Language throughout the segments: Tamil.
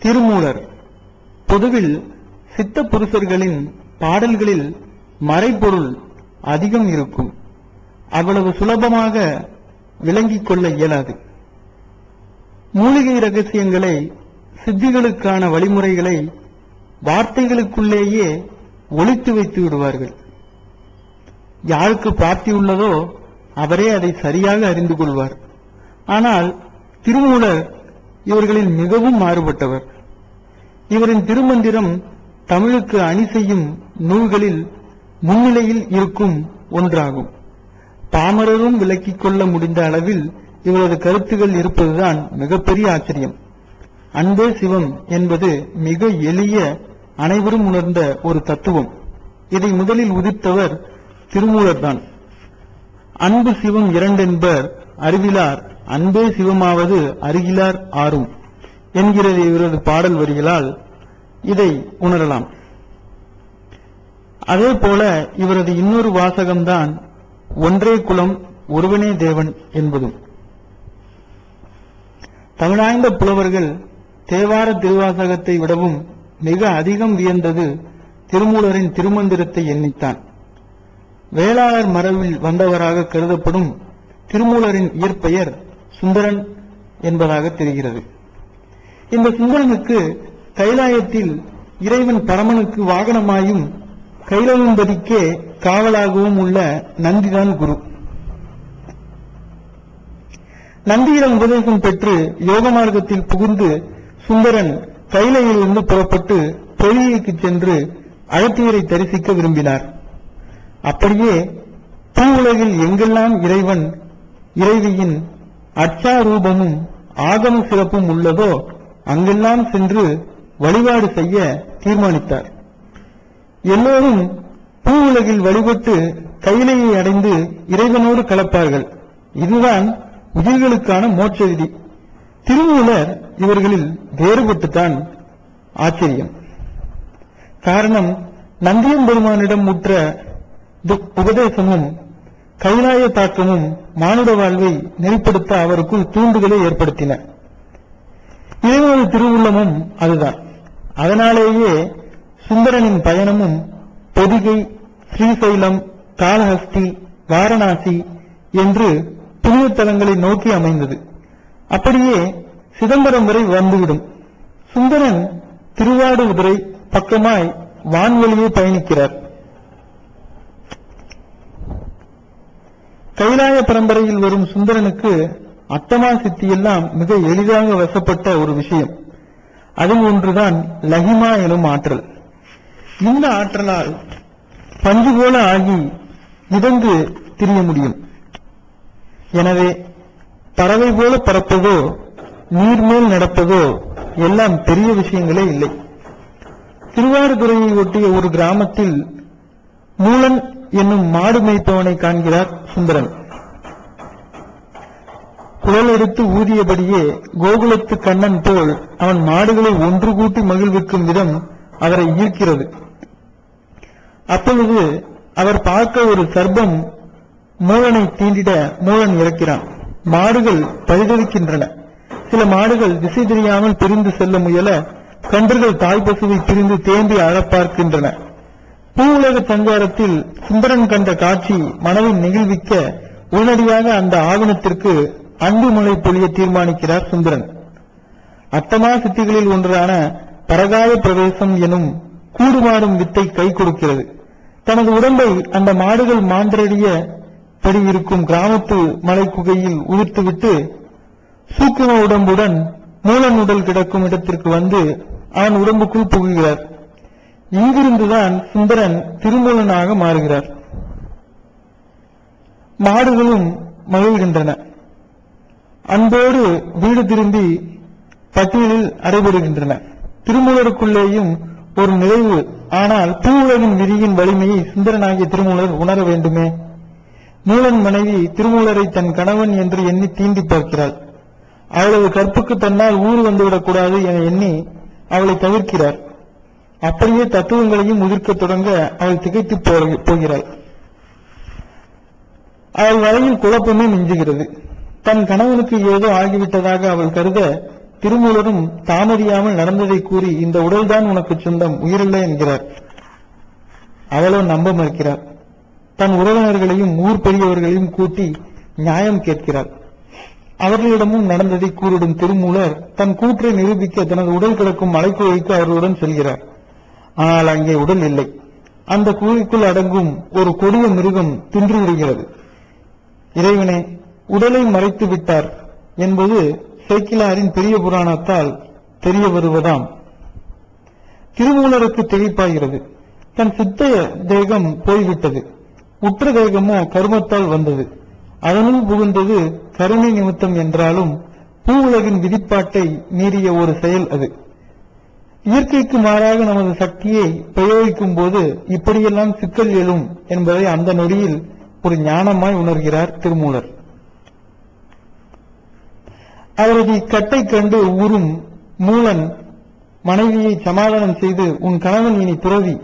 திருமூலர். பொதுவில் சித்த புருஷர்களின் பாடல்களில் மறைபொருள் அதிகம் இருக்கும். அவ்வளவு சுலபமாக விளங்கிக் கொள்ள இயலாது. மூலிகை ரகசியங்களை, சித்திகளுக்கான வழிமுறைகளை வார்த்தைகளுக்குள்ளேயே ஒளித்து வைத்து விடுவார்கள். யாருக்கு பிராப்தியுள்ளதோ அவரே அதை சரியாக அறிந்து கொள்வார். ஆனால் திருமூலர் இவர்களில் மிகவும் மாறுபட்டவர். இவரின் திருமந்திரம் தமிழுக்கு அணி செய்யும் நூல்களில் முன்னிலையில் இருக்கும் ஒன்றாகும். பாமரரும் விளக்கிக் கொள்ள முடிந்த அளவில் இவரது கருத்துகள் இருப்பதுதான் மிகப்பெரிய ஆச்சரியம். அன்பே சிவம் என்பது மிக எளிய, அனைவரும் உணர்ந்த ஒரு தத்துவம். இதை முதலில் உதிர்த்தவர் திருமூலர்தான். அன்பு சிவம் இரண்டென்பர் அறிவிலார், அன்பே சிவமாவது அருகிலார் ஆறும் என்கிறது இவரது பாடல் வரிகளால் இதை உணரலாம். அதே போல இவரது இன்னொரு வாசகம்தான் ஒன்றே குலம் ஒருவனே தேவன் என்பதும். தமிழாய்ந்த புலவர்கள் தேவார திருவாசகத்தை விடவும் மிக அதிகம் வியந்தது திருமூலரின் திருமந்திரத்தை எண்ணித்தான். வேளாளர் மரபில் வந்தவராக கருதப்படும் திருமூலரின் இயற்பெயர் சுந்தரன் என்பதாக தெரிகிறது. இந்த சுந்தரனுக்கு கைலாயத்தில் இறைவன் பரமனுக்கு வாகனமாயும் கைலவம்பதிக்கே காவலாகவும் உள்ள நந்திதான் குரு. நந்தியிடம் உபதேசம் பெற்று யோக மார்க்கத்தில் புகுந்து சுந்தரன் கைலையிலிருந்து புறப்பட்டு பொய்கைக்கு சென்று அகத்தியரை தரிசிக்க விரும்பினார். அப்படியே பூ உலகில் எங்கெல்லாம் இறைவன் இறைவியின் அச்சாரூபமும் ஆகம சிறப்பும் உள்ளதோ அங்கெல்லாம் சென்று வழிபாடு செய்ய தீர்மானித்தார். எல்லோரும் பூ உலகில் வழிபட்டு கைலையை அடைந்து இறைவனோடு கலப்பார்கள். இதுதான் உயிர்களுக்கான மோட்ச விதி. திருமூலர் இவர்களில் வேறுபட்டுத்தான். ஆச்சரியம். காரணம், நந்தியம்பெருமானிடம் முற்ற உபதேசமும் கைலாய தாக்கமும் மானுட வாழ்வை நெறிப்படுத்த அவருக்குள் தூண்டுதலை ஏற்படுத்தின. இறைவனது திருவுள்ளமும் அதுதான். அதனாலேயே சுந்தரனின் பயணமும் பொதிகை, ஸ்ரீசைலம், காளஹஸ்தி, வாரணாசி என்று புனித தலங்களை நோக்கி அமைந்தது. அப்படியே சிதம்பரம் வரை வந்துவிடும். சுந்தரன் திருவாடுதுறை பக்கமாய் வான்வெளியே பயணிக்கிறார். கைலாய பரம்பரையில் வரும் சுந்தரனுக்கு அட்டமா சித்தியெல்லாம் மிக எளிதாக வசப்பட்ட ஒரு விஷயம். அதில் ஒன்றுதான் லகிமா எனும் ஆற்றல். இந்த ஆற்றலால் பஞ்சு போல ஆகி மிதந்து திரிய முடியும். எனவே பறவை போல பறப்பதோ நீர்மேல் நடப்பதோ எல்லாம் பெரிய விஷயங்களே இல்லை. திருவாடுதுறையை ஒட்டிய ஒரு கிராமத்தில் மூலன் என்னும் மாடு மேய்ப்பவனை காண்கிறார் சுந்தரன். குழல் எடுத்து ஊதியபடியே கோகுலத்து கண்ணன் போல் அவன் மாடுகளை ஒன்று கூட்டி மகிழ்விக்கும் விதம் அவரை ஈர்க்கிறது. அப்பொழுது அவர் பார்க்க ஒரு சர்ப்பம் மூலனை தீண்டிட மூலன் இறக்கிறான். மாடுகள் பரிதவிக்கின்றன. சில மாடுகள் திசை தெரியாமல் பிரிந்து செல்ல முயல கன்றுகள் தாய் பசுவை பிரிந்து தேம்பி அழப்பார்க்கின்றன. பூ உலக சஞ்சாரத்தில் சுந்தரன் கண்ட காட்சி மனதை நெகிழ்விக்க உடனடியாக அந்த ஆவணத்திற்கு அன்பு மழை பொழிய தீர்மானிக்கிறார் சுந்தரன். அட்டமா சித்திகளில் ஒன்றான பரகாய பிரவேசம் எனும் கூடுமாறும் வித்தை கை கொடுக்கிறது. தனது உடம்பை அந்த மாடுகள் மாந்தரடிய படி இருக்கும் கிராமத்து மலை குகையில் உதிர்த்துவிட்டு சூக்கும உடம்புடன் மூலன் உடல் கிடக்கும் இடத்திற்கு வந்து அவன் உடம்புக்குள் புகுகிறார். இங்கிருந்துதான் சுந்தரன் திருமூலனாக மாறுகிறார். மாடுகளும் மகிழ்கின்றன. அன்போடு வீடு திரும்பி பட்டியலில் அடைபெறுகின்றன. திருமூலருக்குள்ளேயும் ஒரு நிறைவு. ஆனால் பூ உலகின் விதியின் வலிமையை சுந்தரனாகிய திருமூலர் உணர வேண்டுமே. மூலன் மனைவி திருமூலரை தன் கணவன் என்று எண்ணி தீண்டி பார்க்கிறாள். அவளது கற்புக்கு தன்னால் ஊர் வந்துவிடக்கூடாது என எண்ணி அவளை தவிர்க்கிறார். அப்படியே தத்துவங்களையும் உதிர்க்க தொடங்க அவள் திகைத்து போகிறாள். அவள் வரையில் குழப்பமே மிஞ்சுகிறது. தன் கணவனுக்கு ஏதோ ஆகிவிட்டதாக அவள் கருத திருமூலரும் தாமதியாமல் நடந்ததை கூறி, இந்த உடல்தான் உனக்கு சொந்தம், உயிரில்லை என்கிறார். அவளோ நம்ப மறுக்கிறார். தன் உறவினர்களையும் ஊர் பெரியவர்களையும் கூட்டி நியாயம் கேட்கிறார். அவர்களிடமும் நடந்ததை கூறிடும் திருமூலர் தன் கூற்றை நிரூபிக்க தனது உடல் கிடக்கும் மலைக்குகைக்கு அவர்களுடன் செல்கிறார். ஆனால் அங்கே உடல் இல்லை. அந்த குகைக்குள் அடங்கும் ஒரு கொடிய மிருகம் தின்று விடுகிறது. இறைவனே, உடலை மறைத்து விட்டார் என்பது சேக்கிலாரின் பெரிய புராணத்தால் தெரிய வருவதாம். திருமூலருக்கு திகைப்பாகிறது. தன் சித்த தேகம் போய்விட்டது, உற்ற தேகமோ கருமத்தால் வந்தது. அதனுள் புகுந்தது கருணை நிமித்தம் என்றாலும் பூ உலகின் விதிப்பாட்டை மீறிய ஒரு செயல் அது. இயற்கைக்கு மாறாக நமது சக்தியை பிரயோகிக்கும் போது இப்படியெல்லாம் சிக்கல் எழும் என்பதை அந்த நொடியில் ஒரு ஞானமாய் உணர்கிறார் திருமூலர். அவரது இக்கட்டை கண்டு ஊரும் மூலன் மனைவியை சமாதானம் செய்து, உன் கணவன் இனி துறவி,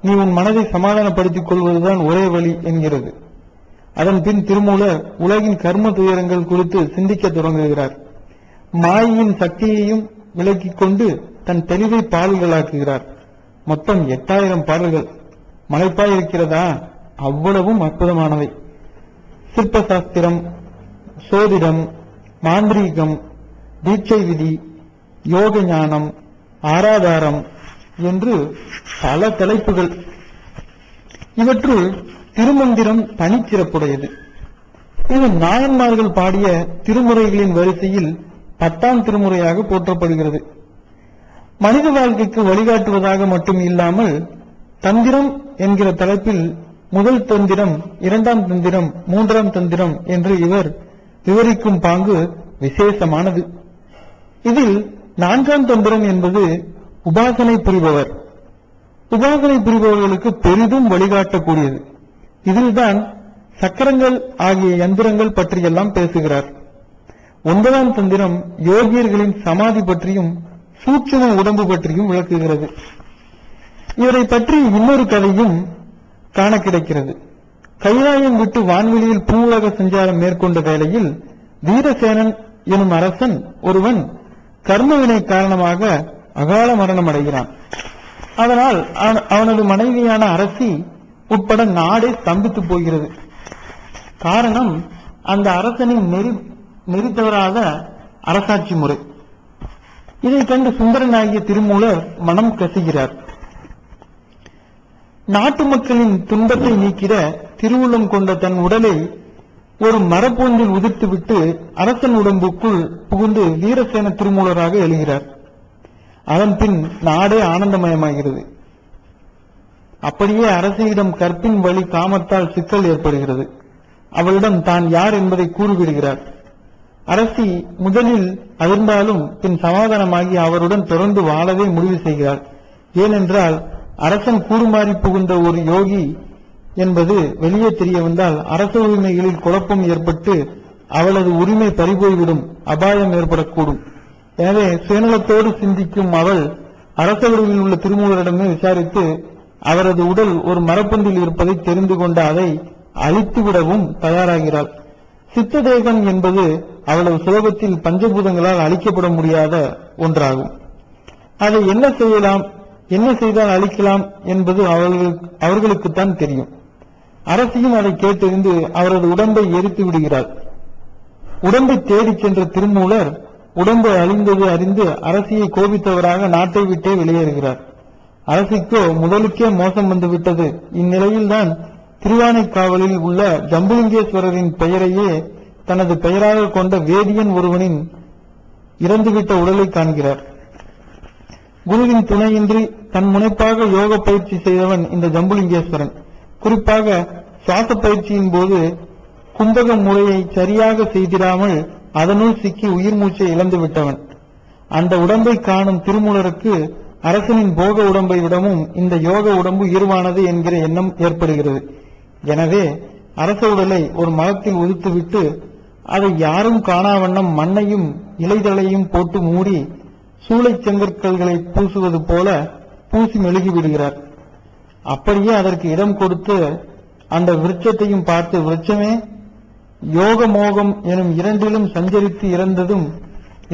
நீ உன் மனதை சமாதானப்படுத்திக் கொள்வதுதான் ஒரே வழி என்கிறது. அதன் பின் திருமூலர் உலகின் கர்ம துயரங்கள் குறித்து சிந்திக்க தொடங்குகிறார். மாயின் சக்தியையும் விலக்கிக் கொண்டு தன் தெளிவை பாடல்களாக்குகிறார். மொத்தம் 8000 பாடல்கள். மலைப்பாய் இருக்கிறதா? அவ்வளவும் அற்புதமானவை. சிற்பசாஸ்திரம், சோதிடம், மாந்திரீகம், தீட்சை விதி, யோக ஞானம், ஆராதாரம் என்று பல தலைப்புகள். இவற்றுள் திருமந்திரம் தனிச்சிறப்புடையது. இது நாயன்மார்கள் பாடிய திருமுறைகளின் வரிசையில் 10ஆம் திருமுறையாக போற்றப்படுகிறது. மனித வாழ்க்கைக்கு வழிகாட்டுவதாக மட்டும் இல்லாமல் தந்திரம் என்கிற தலைப்பில் முதல் தந்திரம், 2ஆம் தந்திரம், 3ஆம் தந்திரம் என்று இவர் விவரிக்கும் பாங்கு விசேஷமானது. இதில் 4ஆம் தந்திரம் என்பது உபாசனை புரிபவர், உபாசனை புரிபவர்களுக்கு பெரிதும் வழிகாட்டக்கூடியது. இதில்தான் சக்கரங்கள் ஆகிய யந்திரங்கள் பற்றியெல்லாம் பேசுகிறார். 9ஆம் தந்திரம் யோகியர்களின் சமாதி பற்றியும் சூட்சும உடம்பு பற்றியும் விளக்குகிறது. இவரை பற்றி இன்னொரு கதையும் காண கிடைக்கிறது. கைலாயம் விட்டு வான்வெளியில் பூவுலக சஞ்சாரம் மேற்கொண்ட வேளையில் வீரசேனன் எனும் அரசன் ஒருவன் கர்மவினை காரணமாக அகால மரணம் அடைகிறான். அதனால் அவனது மனைவியான அரசி உட்பட நாடே ஸ்தம்பித்து போகிறது. காரணம், அந்த அரசனின் நெறி தவறாத அரசாட்சி முறை. இதை கண்டு சுந்தரனாகிய திருமூலர் மனம் கசிகிறார். நாட்டு மக்களின் துன்பத்தை நீக்கிட திருவுள்ளம் கொண்ட தன் உடலை ஒரு மரப்பொந்தில் உதிர்த்துவிட்டு அரசன் உடம்புக்குள் புகுந்து வீரசேன திருமூலராக எழுகிறார். அதன் பின் நாடே ஆனந்தமயமாகிறது. அப்படியே அரசியிடம் கற்பின் வழி காமத்தால் சிக்கல் ஏற்படுகிறது. அவளிடம் தான் யார் என்பதை கூறிவிடுகிறார். அரசி முதலில் அதிர்ந்தாலும் பின் சமாதானமாகி அவருடன் தொடர்ந்து வாழவே முடிவு செய்கிறார். ஏனென்றால் அரசன் கூறுமாறி புகுந்த ஒரு யோகி என்பது வெளியே தெரிய வந்தால் அரச உரிமைகளில் குழப்பம் ஏற்பட்டு அவளது உரிமை பறிபோய்விடும், அபாயம் ஏற்படக்கூடும். எனவே சுயநலத்தோடு சிந்திக்கும் அவள் அரச உறவில் உள்ள திருமூலரிடமே விசாரித்து அவரது உடல் ஒரு மரப்பொந்தில் இருப்பதை தெரிந்து கொண்ட அதை அழித்துவிடவும் தயாராகிறாள். சித்ததேகம் என்பது அவ்வளவு சுலபத்தில் பஞ்சபூதங்களால் அழிக்கப்பட முடியாத ஒன்றாகும். அதை என்ன செய்யலாம், என்ன செய்தால் அழிக்கலாம் என்பது அவர்களுக்குத்தான் தெரியும். அரசியும் அதை கேட்டறிந்து அவரது உடம்பை எரித்து விடுகிறாள். உடம்பை தேடிச் சென்ற திருமூலர் உடம்பு அழிந்தது அறிந்து அரசியை கோபித்தவராக நாட்டை விட்டே வெளியேறுகிறார். அரசிக்கோ முதலுக்கே மோசம் வந்துவிட்டது. இந்நிலையில்தான் திருவானைக்காவலில் உள்ள ஜம்புலிங்கேஸ்வரரின் பெயரையே தனது பெயராக கொண்ட வேதியன் ஒருவனின் இறந்துவிட்ட உடலை காண்கிறார். குருவின் துணையின்றி தன் முனைப்பாக யோக பயிற்சி செய்தவன் இந்த ஜம்புலிங்கேஸ்வரன். குறிப்பாக சுவாச பயிற்சியின் போது கும்பக முறையை சரியாக செய்திராமல் அதனுள் சிக்கி உயிர் மூச்சை இழந்து விட்டவன். அந்த உடம்பை காணும் திருமூலருக்கு அரசனின் போக உடம்பை விடவும் இந்த யோக உடம்பு உயர்வானது என்கிற எண்ணம் ஏற்படுகிறது. எனவே அரச உடலை ஒரு மரத்தில் உதித்துவிட்டு அதை யாரும் காணாவண்ணம் மண்ணையும் இலைதளையும் போட்டு மூடி சூளை செங்கற்கல்களை பூசுவது போல பூசி மெழுகிவிடுகிறார். அப்படியே அதற்கு இடம் கொடுத்து அந்த விருட்சத்தையும் பார்த்து, விருட்சமே யோக மோகம் எனும் இரண்டிலும் சஞ்சரித்து இறந்ததும்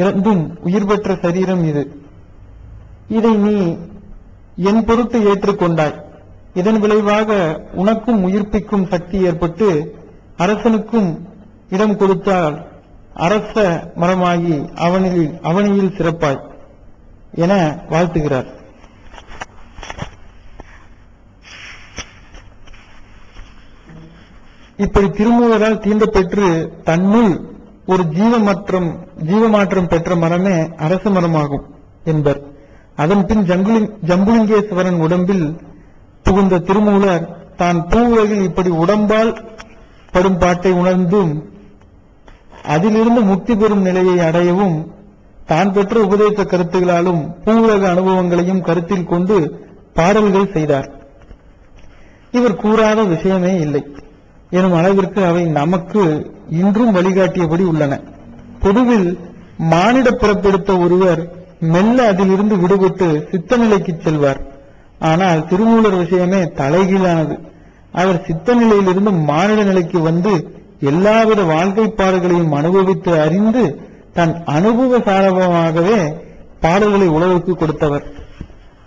இறந்தும் உயிர் பெற்ற சரீரம் இது. இதை நீ என் பொருட்டு ஏற்றுக்கொண்டாய். இதன் விளைவாக உனக்கும் உயிர்ப்பிக்கும் சக்தி ஏற்பட்டு அரசனுக்கும் இடம் கொடுத்தால் அரச மரமாகி அவனியில் சிறப்பாய் என வாழ்த்துகிறார். இப்படி திருமூலரால் தீண்டப்பெற்று தன்னுள் ஒரு ஜீவமாற்றம் பெற்ற மரமே அரச மரமாகும் என்பர். அதன் பின் ஜம்புலிங்கேஸ்வரன் உடம்பில் புகுந்த திருமூலர் தான் பூ உலகில் இப்படி உடம்பால் படும் பாட்டை உணர்ந்தும் அதிலிருந்து முக்தி பெறும் நிலையை அடையவும் தான் பெற்ற உபதேச கருத்துகளாலும் பூ உலக அனுபவங்களையும் கருத்தில் கொண்டு பாடல்கள் செய்தார். இவர் கூறாத விஷயமே இல்லை எனும் அளவிற்கு அவை நமக்கு இன்றும் வழிகாட்டியபடி உள்ளன. பொதுவில் மானிட பிறப்பெடுத்த ஒருவர் மெல்ல அதிலிருந்து விடுபட்டு சித்த நிலைக்கு செல்வார். ஆனால் திருமூலர் விஷயமே தலைகீழானது. அவர் சித்த நிலையிலிருந்து மானிட நிலைக்கு வந்து எல்லாவித வாழ்க்கைப்பாடுகளையும் அனுபவித்து அறிந்து தன் அனுபவ சாரமாகவே பாடல்களை உலகுக்கு கொடுத்தவர்.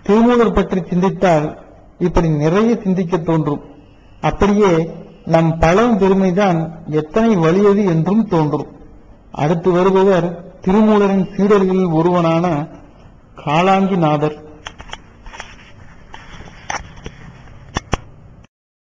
திருமூலர் பற்றி சிந்தித்தால் இப்படி நிறைய சிந்திக்க தோன்றும். அப்படியே நம் பழம் பெருமைதான் எத்தனை வலியது என்றும் தோன்றும். அடுத்து வருபவர் திருமூலரின் சீடர்களில் ஒருவனான காலாங்கிநாதர்.